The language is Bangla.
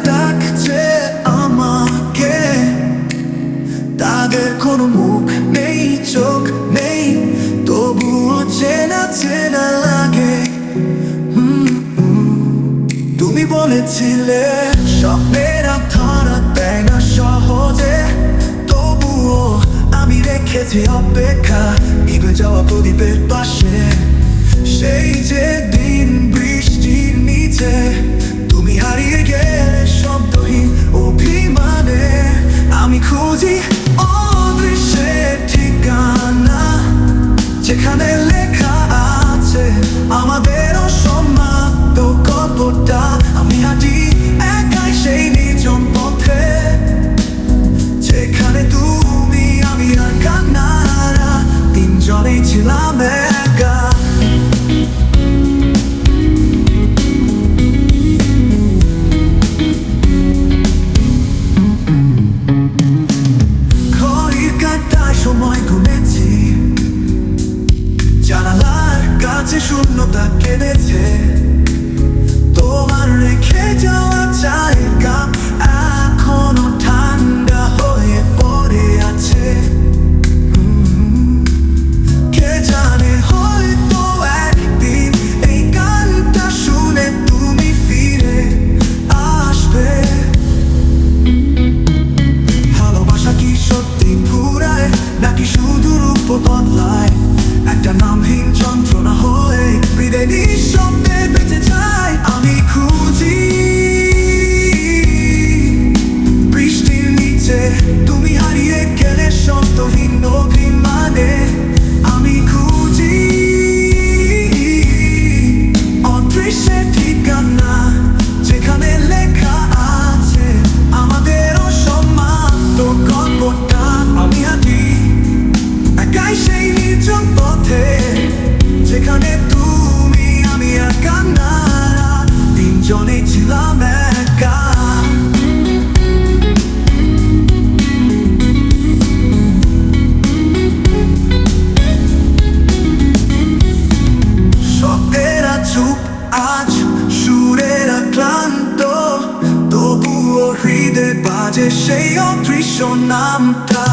ডাকছে আমাকে, তাদের কোনো মুখ নেই, চোখ নেই, তবুও চেনা চেনা লাগে। তুমি বলেছিলে স্বপ্নেরা ধরা দেয় না সহজে, তবুও আমি রেখেছি অপেক্ষা নিভে যাওয়া প্রদীপের পাশে। সেই যে দিন বৃষ্টির নিচে তুমি হারিয়ে গেলে শব্দহীন অভিমানে, আমি খুঁজি অদৃশ্যের ঠিকানা, যেখানে লেখা আছে আমাদের অসমাপ্ত গল্পটা। আমি হাঁটি একাই সেই নির্জন পথে, যেখানে তুমি আমি আর কান্নারা তিনজনেই ছিলাম একা। ঘড়ির কাঁটায় সময় গুনেছি, জানালার কাছে শূন্যতা কেঁদেছে, তোমার রেখে যাওয়া জায়গা এখনো ঠান্ডা হয়ে পড়ে আছে। কে জানে হয়তো একদিন এই গানটা শুনে তুমি ফিরে আসবে। ভালোবাসা কি সত্যি ঘুরায় নাকি শুধু রূপ বদলায়? একটা নামহীন যন্ত্রণা হয়ে হৃদয় নিঃশব্দে বেঁচে যায়। আমি খুঁজি বৃষ্টির নিচে তুমি হারিয়ে গেলে শব্দহীন অভিমানে, আমি খুঁজি অদৃশ্যের ঠিকানা, যেখানে লেখা আছে আমাদের অসমাপ্ত গল্পটা। আমি হাঁটি একাই সেই নির্জন পথে, যেখানে তুমি আমি আর কান্নারা তিনজনেই ছিলাম একা। শব্দেরা চুপ আজ, সুরেরা ক্লান্ত, তবুও হৃদয়ে বাজে সেই অদৃশ্য নামটা।